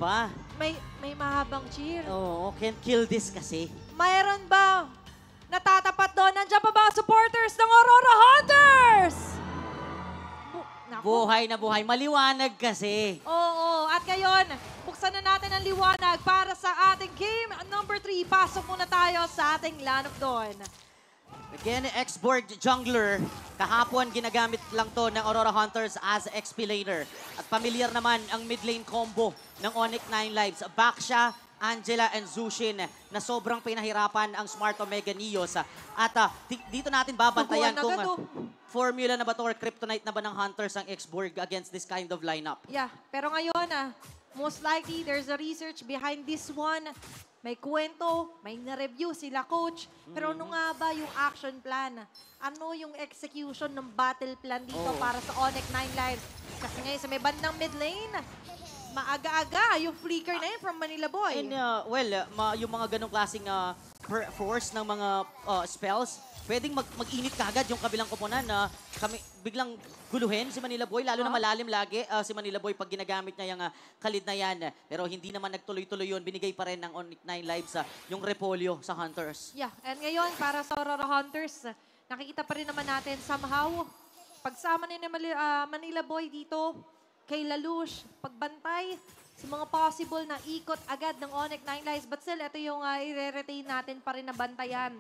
pa. May mahabang cheer. Oo, can't kill this kasi. Mayroon ba natatapat doon? Nandiyan pa ba ang supporters ng Aurora Hunters? Naku. Buhay na buhay. Maliwanag kasi. Oo, at ngayon, buksan na natin ang liwanag para sa ating game number 3. Pasok muna tayo sa ating Land of Dawn. Again, X-Board Jungler. Kahapon, ginagamit lang to ng Aurora Hunters as XP laner. At familiar naman ang mid lane combo ng Onyx 9 Lives. Baksha, Angela, and Zushin na sobrang pinahirapan ang Smart Omega Neos. At dito natin babantayan Tuguan agad, kung formula na ba to or kryptonite na ba ng Hunters ang X-Board against this kind of lineup. Yeah, pero ngayon, most likely, there's a research behind this one. May kwento, may na-review sila, coach. Pero ano nga ba yung action plan? Ano yung execution ng battle plan dito para sa Onyx 9 Lives? Kasi ngayon sa may bandang mid lane, maaga-aga yung flicker na yun from Manila Boy. And yung mga ganong klaseng force ng mga spells, pwedeng mag-init kagad yung kabilang koponan na kami biglang guluhin si Manila Boy, lalo na malalim lagi si Manila Boy pag ginagamit niya yung kalid na yan. Pero hindi naman nagtuloy-tuloy yun, binigay pa rin ng Onyx 9 Lives yung repolyo sa Hunters. Yeah, and ngayon para sa Aurora Hunters, nakikita pa rin naman natin somehow, pagsama ni Manila Boy dito, kay Lalush, pagbantay sa mga possible na ikot agad ng Onyx 9 Lives. But still, ito yung i-retain natin pa rin na bantayan.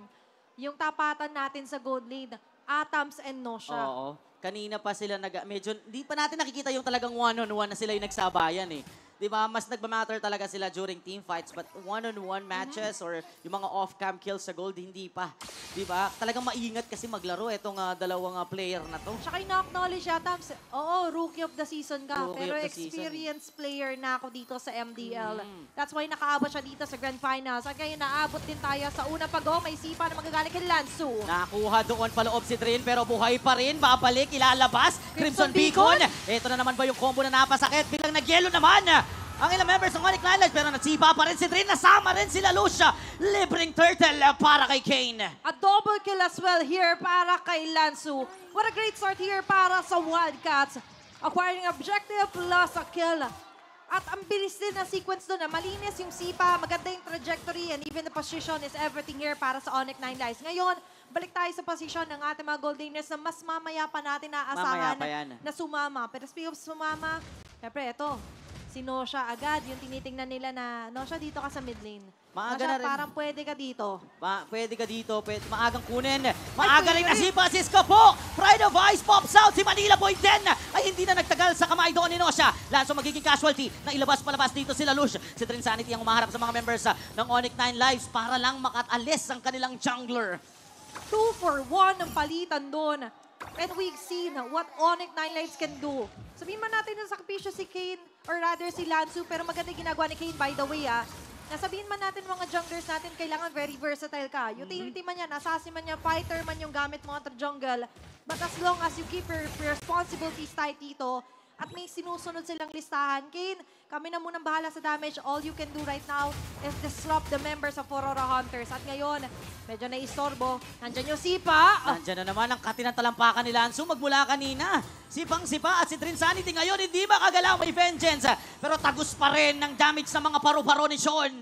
Yung tapatan natin sa gold lane, Atoms and Nosha. Oo. Kanina pa sila medyo, di pa natin nakikita yung talagang one-on-one na sila yung nagsabayan eh. Di ba? Mas nagmamatter talaga sila during team fights, but one-on-one matches or yung mga off-cam kills sa gold, hindi pa. Di ba? Talagang maingat kasi maglaro itong dalawang player na to. Tsaka ina-acknowledge Atoms, oo, rookie of the season ka, Rookie pero of the season. experienced player na ako dito sa MDL. That's why nakaabot siya dito sa Grand Finals. At ngayon naabot din tayo sa unang pag-go, may sipa na magagaling kay Lansu. Nakuha doon paloob si Trin pero buhay pa rin. Babalik, ilalabas. Crimson Crimson Beacon. Beacon. Ito na naman ba yung combo na napasakit? Biglang nag-yellow naman. Ang ilang members ng Onyx 9 Lives pero nagsipa pa rin si Trin. Nasama rin sila Lucia. Libreng turtle para kay Kane. A double kill as well here para kay Lansu. What a great start here para sa Wildcats. Acquiring objective plus a kill. At ang bilis din na sequence doon. Malinis yung sipa, maganda yung trajectory, and even the position is everything here para sa Onyx 9 Lives. Ngayon, balik tayo sa position ng ating mga gold laners na mas mamaya pa natin naaasahan na sumama. Pero speaking of sumama, syempre ito, si Nosha agad, yung tinitingnan nila na, Nosha, dito ka sa mid lane. Maaga Nosha, na rin. parang pwede ka dito. Pwede ka dito. Maagang kunin. Maaga rin nasipa si Scopo. Pride of Ice pops out. Si Manila Boy 10 ay hindi na nagtagal sa kamay doon ni Nosha. Lanso magiging casualty. Nailabas-palabas dito sila Lush. Si Trin Sanity ang umaharap sa mga members ng Onyx 9 Lives para lang makatalis ang kanilang jungler. 2 for 1 ang palitan doon. And we've seen what Onyx 9 Lives can do. Sabihin man natin na sakripisyo si Kane, or rather si Lansu, pero maganda ginagawa ni Kane by the way Nasabihin man natin mga junglers natin, kailangan very versatile ka. Utility man yan, assassin man yan, fighter man yung gamit mo contra jungle. But as long as you keep your responsibilities tight dito, at may sinusunod silang listahan, Kane, kami na munang bahala sa damage. All you can do right now is disrupt the members of Aurora Hunters. At ngayon, medyo naistorbo. Nandyan yung sipa. Nandyan na naman ang katinatalampakan ni Lansu magmula kanina. Sipang-sipa at si Trin Sanity ngayon hindi makagalaw, may vengeance. Pero tagus pa rin ng damage sa mga paru-paro ni Sean.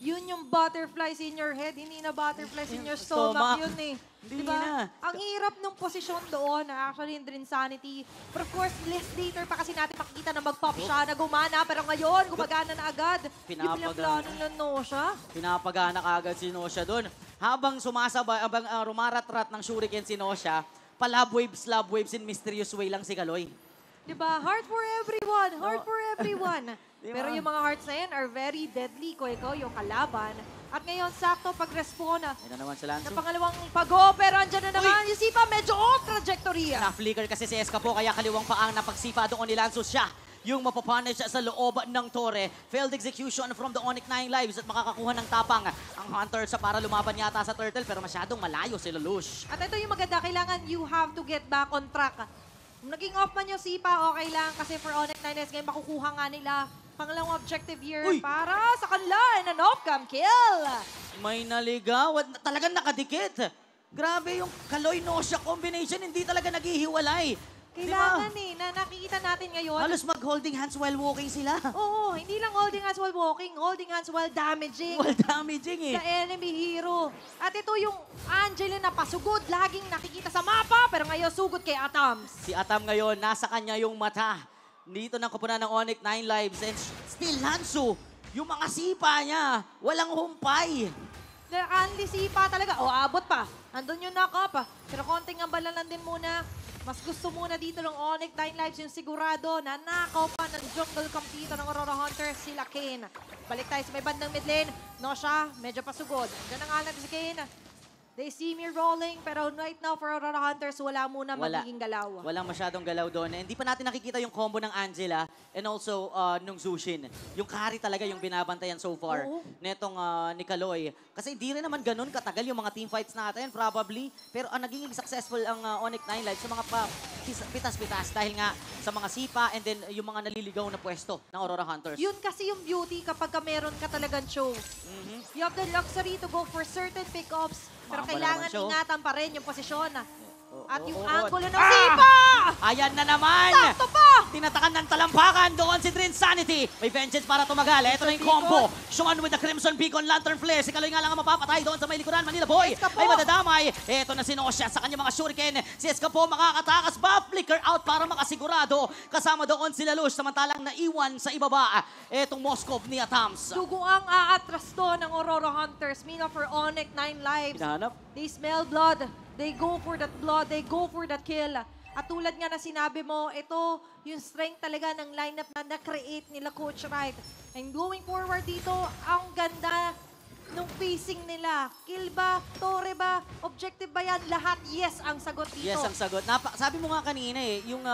Yun yung butterflies in your head, hindi na butterflies in your stomach. Yun eh. Hindi Diba? na. Ang hirap ng posisyon doon, actually, in Trin Sanity. But of course, less later pa kasi natin makikita na mag-pop siya, na gumana. Pero ngayon, gumagana na agad. Yung pinaplano ng Nosha. Pinapagana agad si Nosha doon. Habang sumasabay, habang rumarat-rat ng shuriken si Nosha, love waves in mysterious way lang si Kaloy. Diba? Heart for everyone. Heart for everyone. Diba? Pero yung mga hearts na yan are very deadly, Koeko, yung kalaban. At ngayon, sakto pag-respawn Ayun na naman si Lansu. na pangalawang pag-o, pero andyan na naman. Yung sipa, medyo off trajectory. Na-flicker kasi si Escapo, kaya kaliwang paang napagsipa doon ni Lansu siya. Yung mapapunish sa loob ng Torre. Failed execution from the Onyx 9 Lives at makakakuha ng tapang ang Hunter sa para lumaban yata sa Turtle pero masyadong malayo si Lelouch. At ito yung maganda, kailangan you have to get back on track. Kung naging off man yung sipa, okay lang kasi for Onyx 9 Lives ngayon makukuha nga nila pangalawang objective here para sa kanila and an off-cam kill. May naligaw at talagang nakadikit. Grabe yung Kaloy-Nosha combination, hindi talaga naghihiwalay. Kailangan na nakikita natin ngayon. Halos mag-holding hands while walking sila. Oo, hindi lang holding hands while walking, holding hands while damaging Well, damaging eh. the enemy hero. At ito yung Angela na pasugod, laging nakikita sa mapa, pero ngayon sugod kay Atams. Si Atam ngayon, nasa kanya yung mata. Dito ng kupunan ng Onyx 9 lives. And still, Lansu, yung mga sipa niya, walang humpay. Only sipa talaga. O, abot pa. Andun yung knock-up. Pero konting ambala lang din muna. Mas gusto muna dito ng Onyx 9 lives yung sigurado na nakaw pa ng jungle completo ng Aurora Hunter, sila Kane. Balik tayo sa may bandang mid lane. No siya, medyo pasugod. Diyan ang alam si Kane. They see me rolling, pero right now for Aurora Hunters, wala muna magiging galaw. Walang masyadong galaw doon. Hindi pa natin nakikita yung combo ng Angela and also nung Zushin. Yung carry talaga yung binabantayan so far netong ni Kaloy. Kasi hindi rin naman ganun katagal yung mga team fights natin, probably. Pero naging successful ang Onyx 9 Lives sa mga pitas-pitas dahil nga sa mga sipa and then yung mga naliligaw na pwesto ng Aurora Hunters. Yun kasi yung beauty kapag meron ka talagang show. You have the luxury to go for certain pickups, pero kailangan ingatan pa rin yung posisyon. At yung angulo ng sipa! Ayan na naman! Sakto pa! Tinatakan ng talampakan doon si Drin Sanity. May vengeance para tumagal. Ito na yung combo. Sean with the Crimson Beacon Lantern Flare. Si Kaloy nga lang ang mapapatay doon sa may likuran. Manila Boy ay madadamay. Ito na si Nosha sa kanyang mga shuriken. Si Escapo makakatakas ba? Flicker out para makasigurado. Kasama doon si Lalush. Samantalang naiwan sa ibaba. Itong Moskov ni Atams. Dugo ang aatras doon ng Aurora Hunters. Meanwhile for Onyx 9 lives. Hinahanap. They smell blood. They go for that blood. They go for that kill. At tulad nga na sinabi mo, ito yung strength talaga ng lineup na na-create nila Coach Wright. And going forward dito, ang ganda nung pacing nila. Kill ba? Tore ba? Objective ba yan? Lahat yes ang sagot dito. Yes, ang sagot. Sabi mo nga kanina yung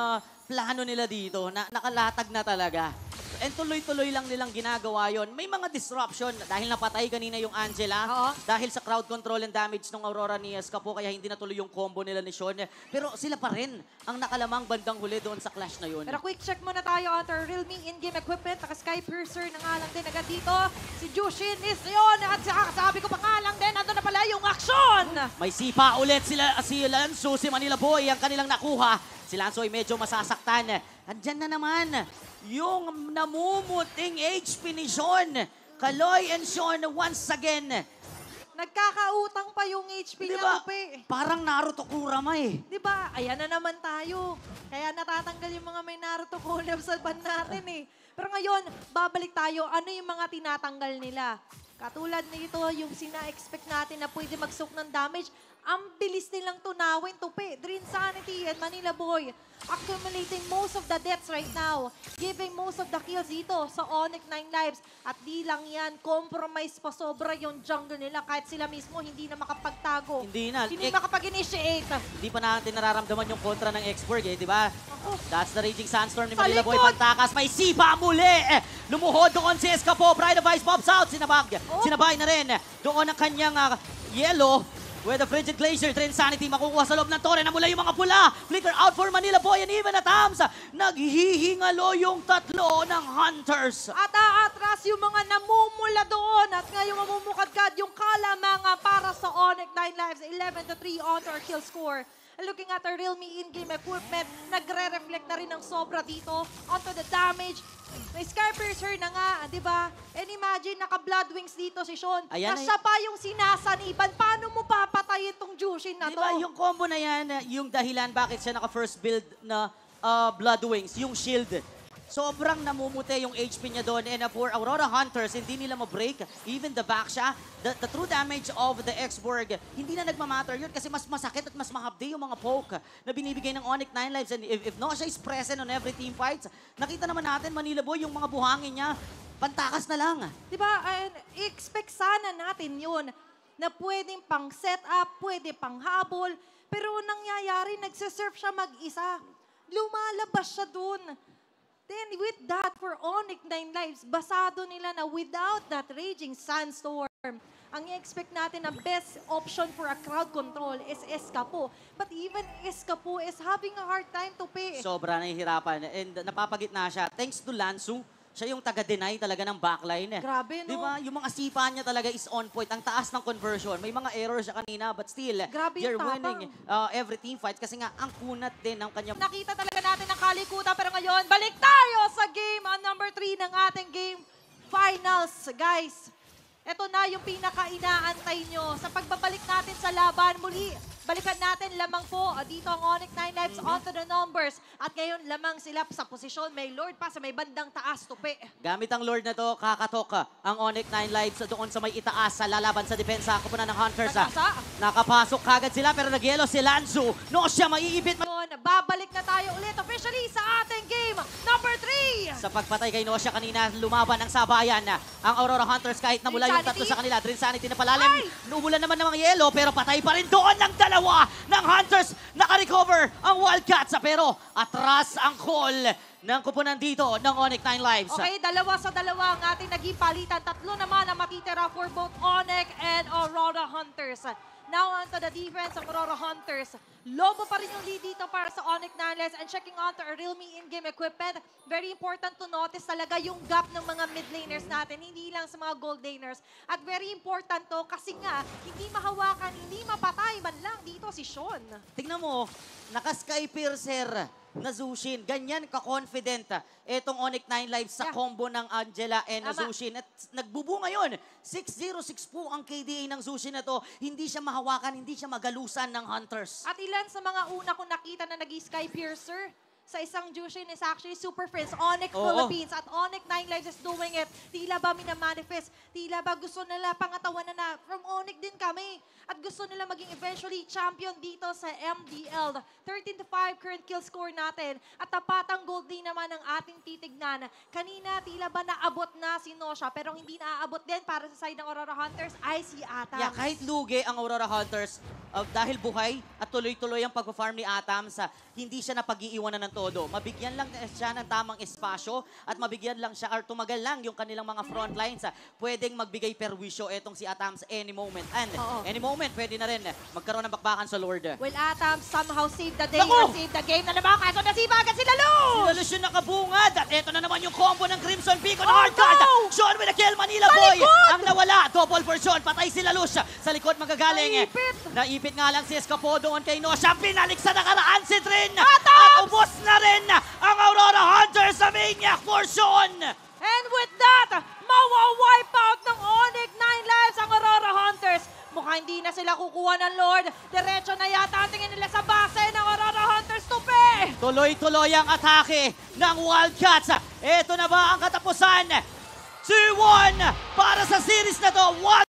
plano nila dito, nakalatag na talaga. And tuloy-tuloy lang nilang ginagawa yon. May mga disruption dahil napatay kanina yung Angela. Dahil sa crowd control and damage ng Aurora ni Escapo, kaya hindi natuloy yung combo nila ni Sean. Pero sila pa rin ang nakalamang bandang huli doon sa clash na yun. Pero quick check muna tayo on our Realme in-game equipment. Naka Sky Piercer na nga lang din agad dito. Si Jushin is yun. At sabi ko pa nga lang din, ando na pala yung aksyon. May sipa ulit si Lansu, si Manila Boy ang kanilang nakuha. Si Lansu ay medyo masasaktan. Andyan na naman yung namumuting HP ni Sean. Kaloy and Sean once again. Nagkakautang pa yung HP niya, Tupi. Parang Naruto Kurama eh. Diba? Ayan na naman tayo. Kaya natatanggal yung mga may Naruto collab sa band natin eh. Pero ngayon, babalik tayo. Ano yung mga tinatanggal nila? Katulad nito, yung sina-expect natin na pwede mag-soak ng damage. Ang bilis nilang tunawin, Tupi. Drin Sanity and Manila Boy accumulating most of the deaths right now. Giving most of the kills dito sa Onyx 9 lives. At di lang yan, compromise pa sobra yung jungle nila kahit sila mismo hindi na makapagtago. Hindi na. Hindi makapag-initiate. Hindi pa natin nararamdaman yung kontra ng X-Borg eh, di ba? Ako. That's the Raging Sandstorm ni Sa Manila Boy. likod! Pantakas, may sipa muli! Lumuhod doon si Escapo. Pride of Ice pops out. Sinabay na rin doon ang kanyang yellow. With the Frigid Glacier, Drin Sanity makukuha sa loob ng tore na mula yung mga pula. Flicker out for Manila Boy and even Atams. Naghihingalo yung tatlo ng Hunters. At aatras yung mga namumula doon. At ngayon mamumukadkad yung kalamanga para sa Onyx 9 lives. 11-3 on our kill score. Looking at our Realme in-game equipment, nagre-reflect na rin ng sobra dito onto the damage. May Sky Piercer na nga, di ba? And imagine, naka-Blood Wings dito si Sean. Ayan, na siya pa yung sinasaniban. Paano mo papatayin itong Jushin na to? Diba yung combo na yan, yung dahilan bakit siya naka-first build na Blood Wings, yung shield. Sobrang namumute yung HP niya doon. And for Aurora Hunters, hindi nila ma-break. Even the backsha, the true damage of the X-Borg, hindi na nagmamatter yun kasi mas masakit at mas mahapdi yung mga poke na binibigay ng Onyx 9 lives. And if Nosha is present on every team fights, nakita naman natin, Manila Boy, yung mga buhangin niya, pantakas na lang. Diba? I-expect sana natin yun na pwedeng pang set up, pwede pang habol. Pero nangyayari, nagsisurf siya mag-isa. Lumalabas siya dun. Then with that, for Onyx 9 lives, basado nila na without that Raging Sandstorm, ang i-expect natin na best option for a crowd control is Escapo. But even Escapo is having a hard time to pay. Sobra nahihirapan. And napapagitna siya. Thanks to Lansu, siya yung taga-deny talaga ng backline. Grabe, no? Di ba? Yung mga sipa niya talaga is on point. Ang taas ng conversion. May mga errors siya kanina, but still, Grabe yung they're tapang. winning every team fight kasi nga, ang kunat din ng kanyang... Nakita talaga natin ang kalikutan, pero ngayon, balik tayo sa game number 3 ng ating game finals, guys. Ito na yung pinaka-inaantay nyo. Sa pagbabalik natin sa laban, muli, balikan natin lamang po dito ang Onyx 9 Lives onto the numbers. At ngayon, lamang sila sa posisyon. May Lord pa sa may bandang taas, tupi. Gamit ang Lord na to, kakatok ang Onyx 9 Lives doon sa may itaas sa lalaban sa depensa. Ako po na ng Hunters. Nagkasa. Nakapasok kagad sila pero nagyelo si Lanzu. No siya, maiibit. Ngayon, babalik na tayo ulit officially sa ating game number 3. Sa pagpatay kay Nosha kanina, lumaban ang sabayan. Ang Aurora Hunters kahit namula yung Insanity. tatlo sa kanila. Drinsanity na palalim. Ay! Nuulan naman ng mga yelo pero patay pa rin doon ng dalawa ng Hunters. Naka-recover ang Wildcats pero atras ang call ng kupunan dito ng Onyx 9 Lives. Okay, 2 sa 2 ang ating naging palitan. 3 naman ang matitira for both Onyx and Aurora Hunters. Now onto the defense ng Aurora Hunters. Lobo pa rin yung lead dito para sa Onyx 9 Lives and checking onto a Realme in-game equipment. Very important to notice talaga yung gap ng mga mid laners natin, hindi lang sa mga gold laners. At very important to kasi nga, hindi mahawakan, hindi mapatay man lang dito si Sean. Tingnan mo, naka-Sky Piercer na Zushin. Ganyan ka-confident etong Onyx 9 Lives sa Yeah. combo ng Angela and Tama. Zushin. At nagbubu ngayon. 6-0-6 po ang KDA ng Zushin na to. Hindi siya mahawakan, hindi siya magalusan ng Hunters. At ilan sa mga una kong nakita na nag-Sky Piercer sa isang Jushin is actually Super Friends, Onyx Oo. Philippines. At Onyx 9 Lives is doing it. Tila ba minamanifest? Tila ba gusto nila pangatawan na from Onyx din kami? At gusto nila maging eventually champion dito sa MDL. 13-5 current kill score natin. At tapatang gold din naman ang ating titignan. Kanina, tila ba naabot na si Nosha, pero hindi naaabot din para sa side ng Aurora Hunters ay si Atams. Yeah, kahit lugi ang Aurora Hunters, dahil buhay at tuloy-tuloy ang pag-farm ni Atams, hindi siya napag-iiwanan ng todo. Mabigyan lang siya ng tamang espasyo at mabigyan lang siya or tumagal lang yung kanilang mga front lines. Pwedeng magbigay perwisyo etong si Atams any moment. And Oo. any moment, pwede na rin magkaroon ng bakbakan sa Lord. Will Atams somehow save the day Naku! or save the game na naman? Kaso nasiba agad sila, Luz! Sila Lucian nakabungad at eto na naman yung combo ng Crimson Beacon Oh, Hardcard. no! Sean with a kill, Manila Sa Boy likod! ang nawala. Double for Sean, patay sila Lucia. Sa likod magagaling. Naipit! Naipit nga lang si Escapo doon kay Nosha. Pinalik sa nakaraan si Trin. Atams! At ubos na rin ang Aurora Hunters sa Maniac for Sean. And with that, mawa-wipe out ng Onyx 9 Lives ang Aurora Hunters. Mukhang hindi na sila kukuha ng Lord. Diretso na yata ang tingin nila sa base ng Aurora Hunters, tupi! Tuloy-tuloy ang atake ng Wildcats. Ito na ba ang katapusan? 2-1 para sa series na to.